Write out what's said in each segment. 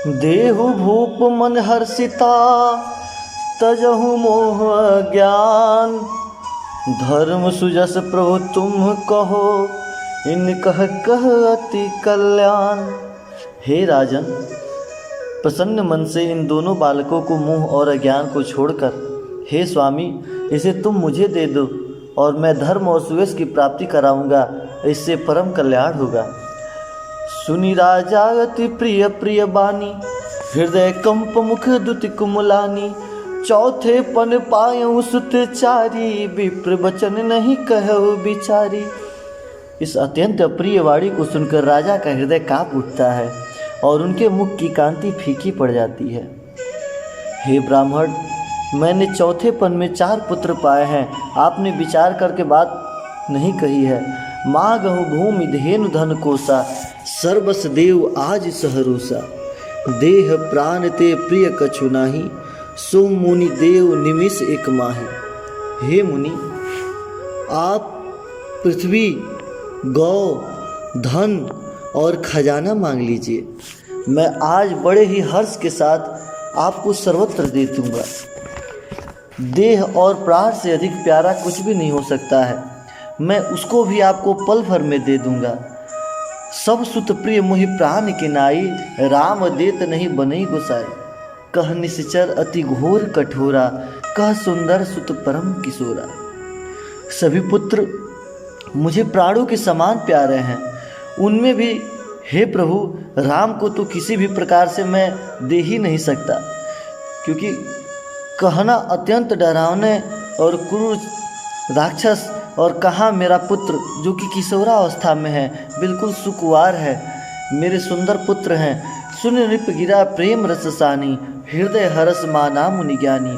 देहु भूप मन हर्षिता तजहु मोह ज्ञान। धर्म सुजस प्रभु तुम कहो इन कह अति कल्याण। हे राजन, प्रसन्न मन से इन दोनों बालकों को मोह और अज्ञान को छोड़कर, हे स्वामी, इसे तुम मुझे दे दो और मैं धर्म और सुयश की प्राप्ति कराऊंगा, इससे परम कल्याण होगा। सुनी राजा अति प्रिय प्रिय बानी, हृदय कंप मुख दुति कुमलानी। चौथे पन पायऊ सुत चारी, विप्र वचन नहीं कहु बिचारी। इस अत्यंत प्रिय वाणी को सुनकर राजा का हृदय कांप उठता है और उनके मुख की कांति फीकी पड़ जाती है। हे ब्राह्मण, मैंने चौथे पन में 4 पुत्र पाए हैं, आपने विचार करके बात नहीं कही है। माँ गहु भूमि धेनु धन कोसा, सर्वस देव आज सहरोसा। देह प्राण ते प्रिय कछु नाही, सो मुनि देव निमिष एक माही। हे मुनि, आप पृथ्वी, गौ, धन और खजाना मांग लीजिए, मैं आज बड़े ही हर्ष के साथ आपको सर्वत्र दे दूंगा। देह और प्राण से अधिक प्यारा कुछ भी नहीं हो सकता है, मैं उसको भी आपको पल भर में दे दूंगा। सब सुत प्रिय मोहि प्राण के नाई, राम देत नहीं बनई गोसाई। कह निश्चर अति घोर कठोरा, कह सुंदर सुत परम किशोरा। सभी पुत्र मुझे प्राणों के समान प्यारे हैं, उनमें भी हे प्रभु, राम को तो किसी भी प्रकार से मैं दे ही नहीं सकता, क्योंकि कहना अत्यंत डरावने और क्रूर राक्षस, और कहाँ मेरा पुत्र जो कि किशोरावस्था में है, बिल्कुल सुकुवार है, मेरे सुंदर पुत्र हैं। सुन नृप गिरा प्रेम रस सानी, हृदय हरस माना मुनि ज्ञानी।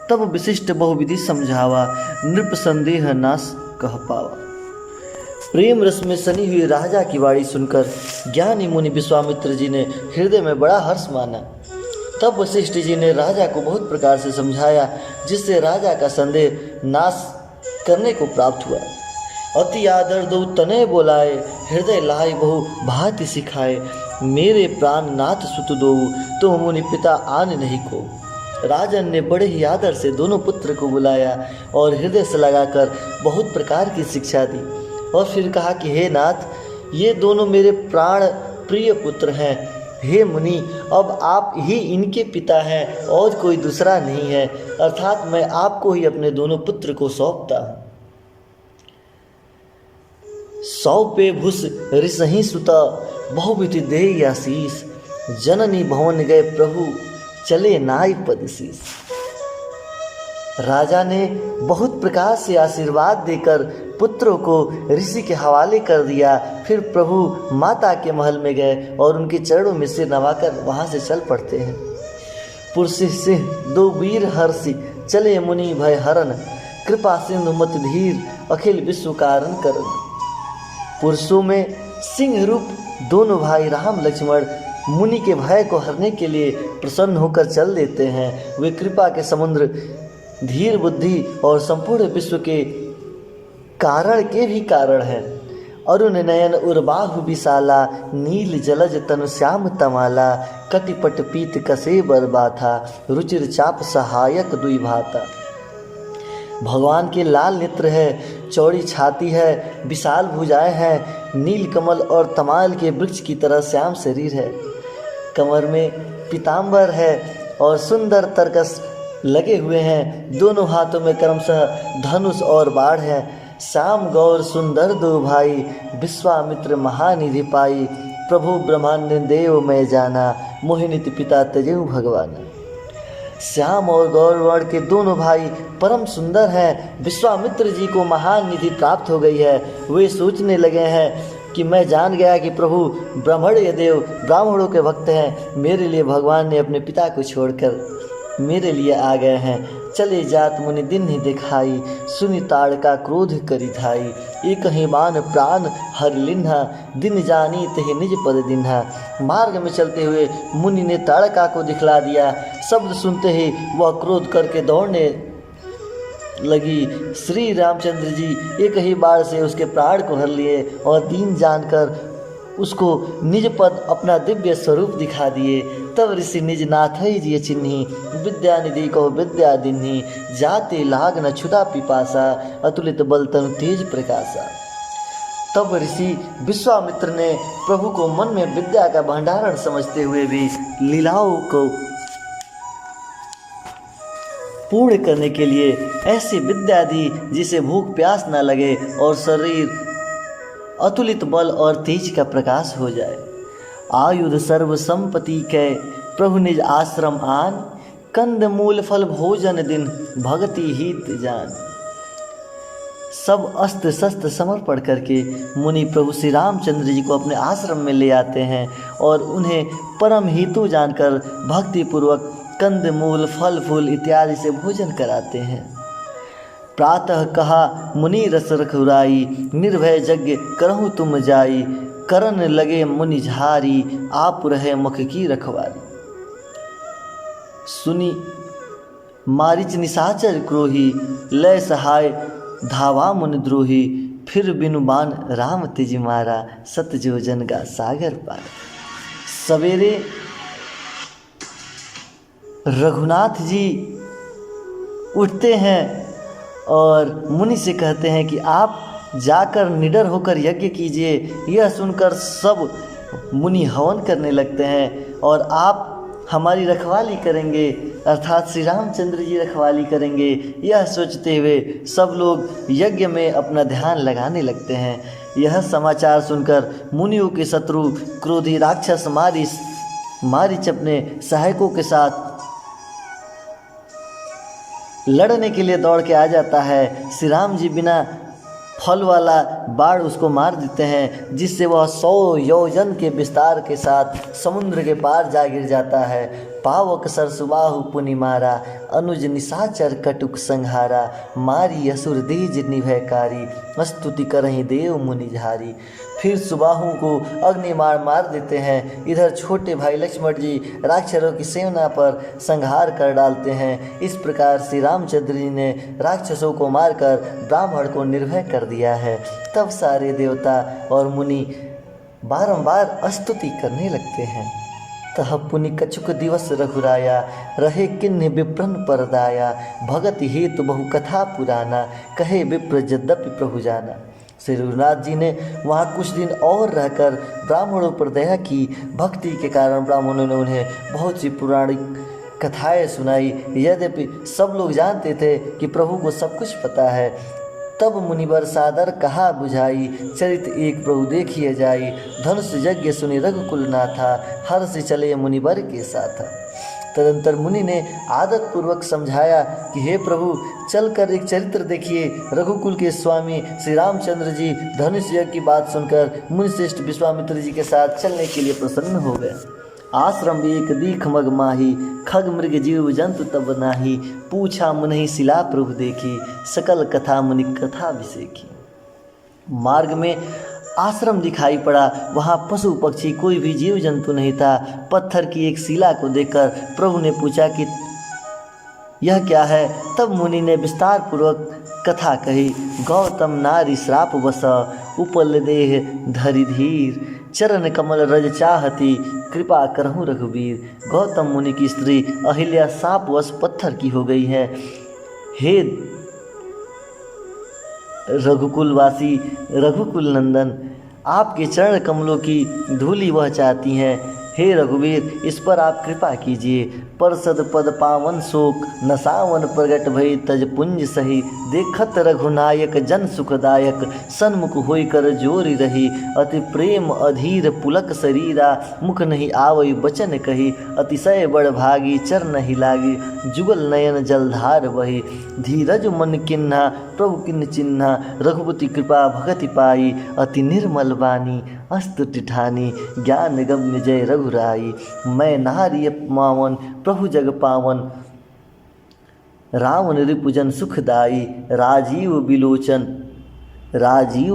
तब विशिष्ट बहुविधि समझावा, नृप संदेह नाश कह पावा। प्रेम रस में सनी हुई राजा की वाणी सुनकर ज्ञानी मुनि विश्वामित्र जी ने हृदय में बड़ा हर्ष माना। तब वशिष्ठ जी ने राजा को बहुत प्रकार से समझाया, जिससे राजा का संदेह नाश करने को प्राप्त हुआ। अति आदर दो तनय बोलाए, हृदय लाई बहु भांति सिखाए। मेरे प्राण नाथ सुत दो, तो मुनि पिता आन नहीं को। राजन ने बड़े ही आदर से दोनों पुत्र को बुलाया और हृदय से लगाकर बहुत प्रकार की शिक्षा दी, और फिर कहा कि हे नाथ, ये दोनों मेरे प्राण प्रिय पुत्र हैं। हे मुनि, अब आप ही इनके पिता हैं और कोई दूसरा नहीं है, अर्थात मैं आपको ही अपने दोनों पुत्र को सौंपता हूँ। सौंपे भूस ऋषहि सुता, बहुविधि देहि आशीष। जननी भवन गए प्रभु, चले नाई पद शीस। राजा ने बहुत प्रकार से आशीर्वाद देकर पुत्रों को ऋषि के हवाले कर दिया। फिर प्रभु माता के महल में गए और उनके चरणों में सिर नवाकर वहाँ से चल पड़ते हैं। पुरसी सिंह 2 वीर हर्षि, चले मुनि भय हरन। कृपा सिंधु मत धीर, अखिल विश्व कारण करन। पुरुषों में सिंह रूप दोनों भाई राम लक्ष्मण मुनि के भय को हरने के लिए प्रसन्न होकर चल देते हैं। वे कृपा के समुद्र, धीर बुद्धि और संपूर्ण विश्व के कारण के भी कारण हैं। अरुण नयन उर्बाहु विशाला, नील जलज तनु श्याम तमाला। कटिपट पीत कसे बरबाथा, रुचिर चाप सहायक दुई भाता। भगवान के लाल नेत्र है, चौड़ी छाती है, विशाल भुजाएं हैं, नील कमल और तमाल के वृक्ष की तरह श्याम शरीर है। कमर में पीताम्बर है और सुंदर तरकस लगे हुए हैं। दोनों हाथों में क्रमशः धनुष और बाढ़ है। श्याम गौर सुंदर 2 भाई, विश्वामित्र महानिधि पाई। प्रभु ब्रह्मांड देव मैं जाना, मोहिनीति पिता तजेऊ भगवान। श्याम और गौर वर्ण के दोनों भाई परम सुंदर हैं। विश्वामित्र जी को महान निधि प्राप्त हो गई है। वे सोचने लगे हैं कि मैं जान गया कि प्रभु ब्रह्मण्य देव ब्राह्मणों के भक्त हैं। मेरे लिए भगवान ने अपने पिता को छोड़कर मेरे लिए आ गए हैं। चले जात मुनि दिन ही दिखाई, सुनि ताड़का क्रोध करि धाई। एक ही मान प्राण हर लिन्हा, दिन जानी तहि निज पद दिन्हा। मार्ग में चलते हुए मुनि ने ताड़का को दिखला दिया। शब्द सुनते ही वह क्रोध करके दौड़ने लगी। श्री रामचंद्र जी एक ही बार से उसके प्राण को हर लिए और दीन जानकर उसको निज पद अपना दिव्य स्वरूप दिखा दिए। तब ऋषि निज नाथई जिय चिन्ही, विद्या निधि कहो विद्या दिन्ही, जाते लाग न क्षुधा पिपासा, अतुलित बल तनु तेज प्रकाशा। तब ऋषि विश्वामित्र ने प्रभु को मन में विद्या का भंडारण समझते हुए भी लीलाओं को पूर्ण करने के लिए ऐसी विद्या दी जिसे भूख प्यास न लगे और शरीर अतुलित बल और तेज का प्रकाश हो जाए। आयुध सर्व संपत्ति कै प्रभु निज आश्रम आन, कंद मूल फल भोजन दिन भगति हित जान। सब अस्त्र शस्त्र समर्पण करके मुनि प्रभु श्री रामचंद्र जी को अपने आश्रम में ले आते हैं और उन्हें परम हितु जानकर भक्तिपूर्वक कंद मूल फल फूल इत्यादि से भोजन कराते हैं। प्रातः कहा मुनि रस रखुराई, निर्भय यज्ञ करहु तुम जाई, करन लगे मुनि झारी, आप रहे मुख की रखवारी। सुनी मारिच निशाचर क्रोही, लय सहाय धावा मुनि द्रोही, फिर बिनु बान राम तेज मारा, सत जो जन का सागर पार। सवेरे रघुनाथ जी उठते हैं और मुनि से कहते हैं कि आप जाकर निडर होकर यज्ञ कीजिए। यह सुनकर सब मुनि हवन करने लगते हैं और आप हमारी रखवाली करेंगे, अर्थात श्री रामचंद्र जी रखवाली करेंगे। यह सोचते हुए सब लोग यज्ञ में अपना ध्यान लगाने लगते हैं। यह समाचार सुनकर मुनियों के शत्रु क्रोधी राक्षस मारीच अपने सहायकों के साथ लड़ने के लिए दौड़ के आ जाता है। श्री राम जी बिना फल वाला बाढ़ उसको मार देते हैं, जिससे वह 100 योजन के विस्तार के साथ समुद्र के पार जा गिर जाता है। पावक सरसुबाहु पुनि मारा, अनुज निशाचर कटुक संहारा, मारी असुर दीज निभयकारी, स्तुति करहि देव मुनि झारी। फिर सुबाहु को अग्निमार मार देते हैं। इधर छोटे भाई लक्ष्मण जी राक्षसों की सेना पर संहार कर डालते हैं। इस प्रकार श्री रामचंद्र जी ने राक्षसों को मारकर ब्राह्मण को निर्भय कर दिया है। तब सारे देवता और मुनि बारंबार स्तुति करने लगते हैं। तह पुनि कछुक दिवस रघुराया, रहे किन्ह विप्रन परदाया, भगत हेतु बहु कथा पुराना, कहे विप्र यद्यपि प्रभु जाना। श्री रघुनाथ जी ने वहाँ कुछ दिन और रहकर ब्राह्मणों पर दया की। भक्ति के कारण ब्राह्मणों ने उन्हें बहुत सी पौराणिक कथाएं सुनाई। यद्यपि सब लोग जानते थे कि प्रभु को सब कुछ पता है। तब मुनिवर सादर कहा बुझाई, चरित एक प्रभु देखिए जाई, धनुष यज्ञ सुनि रघुकुल नाथा, हर से चले मुनिवर के साथ। तदंतर मुनि ने आदत पूर्वक समझाया कि हे प्रभु, चलकर एक चरित्र देखिए। रघुकुल के स्वामी श्री रामचंद्र जी धनुष यज्ञ की बात सुनकर मुनिश्रेष्ठ विश्वामित्र जी के साथ चलने के लिए प्रसन्न हो गए। आश्रम एक दीख मग माही, खग मृग जीव जंतु तब नाही, पूछा मुनि शिला प्रभु देखी, सकल कथा मुनि कथा अभिषेकी। मार्ग में आश्रम दिखाई पड़ा। वहाँ पशु पक्षी कोई भी जीव जंतु नहीं था। पत्थर की एक शिला को देखकर प्रभु ने पूछा कि यह क्या है। तब मुनि ने विस्तार पूर्वक कथा कही। गौतम नारी श्राप वस, उपल देह धरि धीर, चरण कमल रज चाहती, कृपा करहूँ रघुवीर। गौतम मुनि की स्त्री अहिल्या शापवश पत्थर की हो गई है। हे रघुकुलवासी रघुकुल नंदन, आपके चरण कमलों की धूलि वह चाहती हैं। हे रघुवीर, इस पर आप कृपा कीजिए। परसद पद पावन शोक, नसावन प्रगट भई तज पुंज सही, देखत रघुनायक जन सुखदायक, सन्मुख होई कर जोरी रही। अति प्रेम अधीर पुलक शरीरा, मुख नहीं आवई बचन कही, अतिशय बड़ भागी चर नहीं लागी, जुगल नयन जलधार वही। धीरज मन किन्हा प्रभु किन्न चिन्हा, रघुपति कृपा भगति पाई, अति निर्मल वाणी अस्त टिठानी, ज्ञान गम्य जय रघुराई। मैं नारी अपमावन प्रभु जग पावन, रावण रिपुजन सुखदाई। राजीव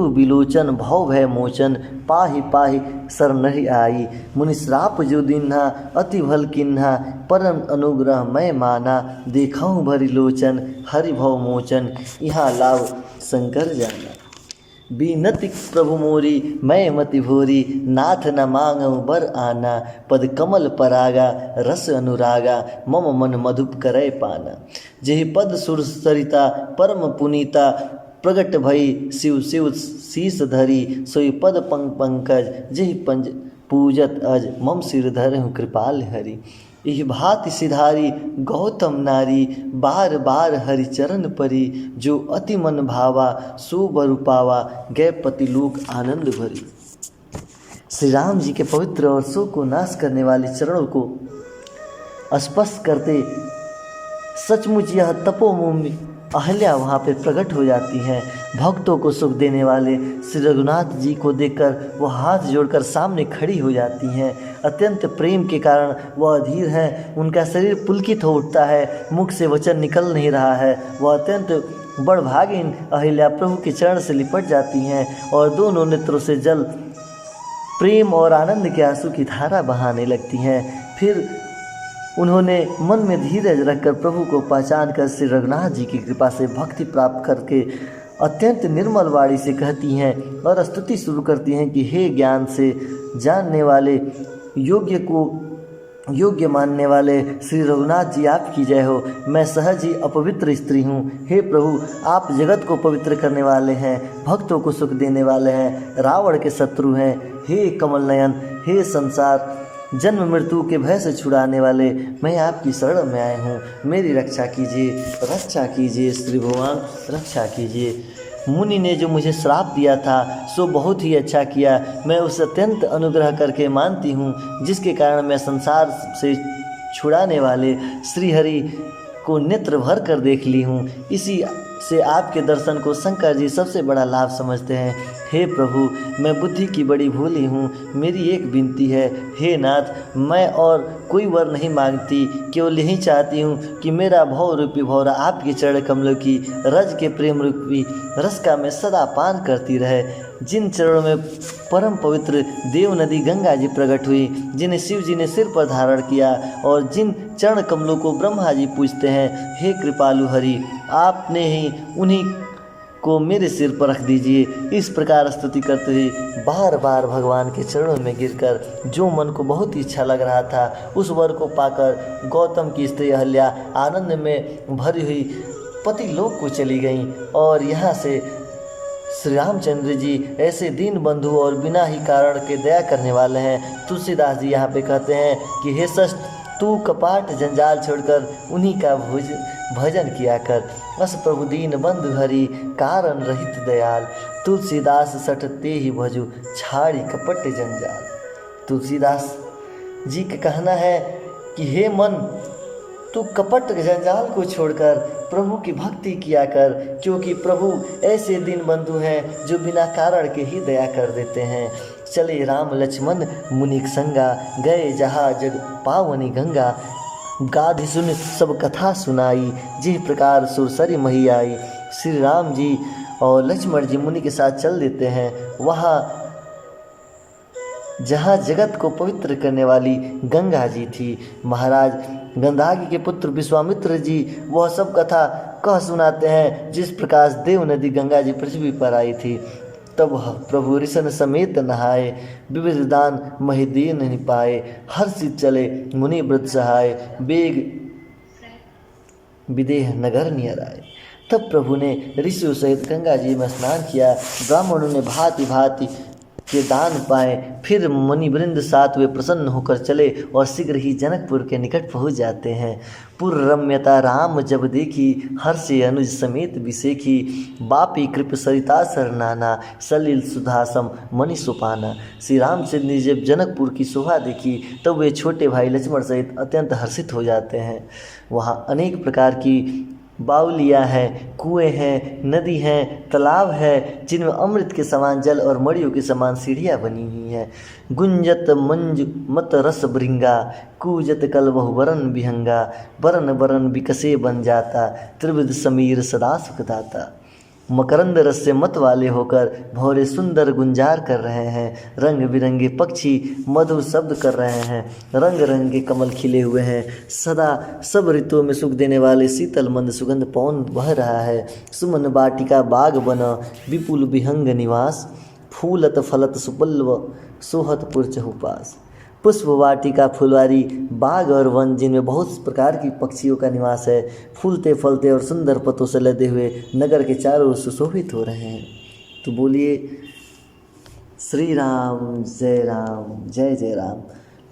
बिलोचन भव भय मोचन, पाहि पाहि शरणहि आई। मुनि श्राप जो दीन्हा अति भल किन्हा, परम अनुग्रह मैं माना, देखऊँ भरि लोचन हरि भव मोचन। यहाँ लाभ शंकर जाना। बीनति प्रभु मोरी मैं मति भोरी, नाथ न मांगऊ बर आना, पद कमल परागा रस अनुरागा, मम मन मधुप करय पाना। जेहि पद सुर सरिता परम पुनीता, प्रगट भई शिव शिव शीस धरी, सोई पद पंकज जेहि पंज पूजत अज, मम सिर धरहु कृपाल हरि। इह भाति सिधारी गौतम नारी, बार बार हरि चरण परी, जो अति मन भावा सो बर पावा, गए पति लोक आनंद भरी। श्री राम जी के पवित्र और शोक को नाश करने वाले चरणों को स्पर्श करते सचमुच यह तपोभूमि अहल्या वहाँ पे प्रकट हो जाती हैं। भक्तों को सुख देने वाले श्री रघुनाथ जी को देखकर वह हाथ जोड़कर सामने खड़ी हो जाती हैं। अत्यंत प्रेम के कारण वह अधीर हैं, उनका शरीर पुलकित हो उठता है, मुख से वचन निकल नहीं रहा है। वह अत्यंत बड़भागिन अहिल्या प्रभु के चरण से लिपट जाती हैं और दोनों नेत्रों से जल प्रेम और आनंद के आंसू की धारा बहाने लगती हैं। फिर उन्होंने मन में धीरज रखकर प्रभु को पहचान कर श्री रघुनाथ जी की कृपा से भक्ति प्राप्त करके अत्यंत निर्मल वाणी से कहती हैं और स्तुति शुरू करती हैं कि हे ज्ञान से जानने वाले, योग्य मानने वाले श्री रघुनाथ जी आपकी जय हो। मैं सहज ही अपवित्र स्त्री हूँ। हे प्रभु, आप जगत को पवित्र करने वाले हैं, भक्तों को सुख देने वाले हैं, रावण के शत्रु हैं। हे कमल नयन, हे संसार जन्म मृत्यु के भय से छुड़ाने वाले, मैं आपकी शरण में आया हूँ, मेरी रक्षा कीजिए श्री भगवान, रक्षा कीजिए। मुनि ने जो मुझे श्राप दिया था सो बहुत ही अच्छा किया। मैं उसे अत्यंत अनुग्रह करके मानती हूँ, जिसके कारण मैं संसार से छुड़ाने वाले श्री हरि को नेत्र भर कर देख ली हूँ। इसी से आपके दर्शन को शंकर जी सबसे बड़ा लाभ समझते हैं। हे प्रभु, मैं बुद्धि की बड़ी भोली हूँ, मेरी एक विनती है। हे नाथ, मैं और कोई वर नहीं मांगती, केवल यही चाहती हूँ कि मेरा भव रूपी भौरा आपके चरण कमलों की रज के प्रेम रूपी रस का मैं सदा पान करती रहे। जिन चरणों में परम पवित्र देव नदी गंगा जी प्रकट हुई, जिन्हें शिव जी ने सिर पर धारण किया और जिन चरण कमलों को ब्रह्मा जी पूजते हैं, हे कृपालु हरि, आपने ही उन्हीं को मेरे सिर पर रख दीजिए। इस प्रकार स्तुति करते हुए बार बार भगवान के चरणों में गिरकर जो मन को बहुत ही अच्छा लग रहा था, उस वर को पाकर गौतम की स्त्री अहल्या आनंद में भरी हुई पति लोक को चली गईं। और यहाँ से श्री रामचंद्र जी ऐसे दीन बंधु और बिना ही कारण के दया करने वाले हैं। तुलसीदास जी यहाँ पे कहते हैं कि हे सष्ट, तू कपाट जंजाल छोड़कर उन्हीं का भजन किया कर। बस प्रभु दीन बंधु हरि, कारण रहित दयाल, तुलसीदास सठ ते ही भजु, छाड़ी कपट जंजाल। तुलसीदास जी का कहना है कि हे मन, तू कपट जंजाल को छोड़कर प्रभु की भक्ति किया कर, क्योंकि प्रभु ऐसे दीन बंधु हैं जो बिना कारण के ही दया कर देते हैं। चले राम लक्ष्मण मुनिक संगा, गए जहाँ जग पावनी गंगा, गाधि सुन सब कथा सुनाई, जिस प्रकार सुरसरी मही आई। श्री राम जी और लक्ष्मण जी मुनि के साथ चल देते हैं वहाँ जहाँ जगत को पवित्र करने वाली गंगा जी थी। महाराज गंधागी के पुत्र विश्वामित्र जी वह सब कथा कह सुनाते हैं, जिस प्रकार देव नदी गंगा जी पृथ्वी पर आई थी। तब प्रभु ऋषण समेत नहाए, विविध दान महिदीन नहीं पाए, हर्षित चले मुनि व्रत सहाय, बेग विदेह नगर नियर आए। तब प्रभु ने ऋषियों सहित गंगा जी में स्नान किया। ब्राह्मणों ने भांति भांति के दान पाए। फिर मुनिवृंद साथ वे प्रसन्न होकर चले और शीघ्र ही जनकपुर के निकट पहुँच जाते हैं। पुर रम्यता राम जब देखी, हर्षे अनुज समेत विसेखी, बापी कृप सरिता सरनाना, सलिल सुधासम मणि सुपाना। श्री रामचंद्र ने जब जनकपुर की शोभा देखी तब वे छोटे भाई लक्ष्मण सहित अत्यंत हर्षित हो जाते हैं। वहाँ अनेक प्रकार की बावलियाँ हैं, कुएँ हैं, नदी हैं, तालाब है, जिनमें अमृत के समान जल और मड़ियों के समान सीढ़ियाँ बनी हुई हैं। गुंजत मंज मत रस भृंगा, कूजत कल बहु वरन विहंगा, वरन वरन विकसे बन जाता, त्रिविध समीर सदा सुखदाता। मकरंद रस से मत वाले होकर भौरे सुंदर गुंजार कर रहे हैं। रंग बिरंगे पक्षी मधुर शब्द कर रहे हैं। रंग रंग के कमल खिले हुए हैं। सदा सब ऋतुओं में सुख देने वाले शीतल मंद सुगंध पवन बह रहा है। सुमन वाटिका बाग बना विपुल विहंग निवास, फूलत फलत सुपल्व सोहत पुर चहुपास। पुष्प वाटिका फुलवारी बाग और वन जिनमें बहुत प्रकार की पक्षियों का निवास है, फूलते फलते और सुंदर पत्तों से लदे हुए नगर के चारों ओर सुशोभित हो रहे हैं। तो बोलिए श्री राम जय राम जय जय राम।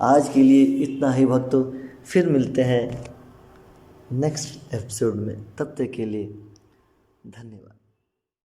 आज के लिए इतना ही भक्तों, फिर मिलते हैं नेक्स्ट एपिसोड में। तब तक के लिए धन्यवाद।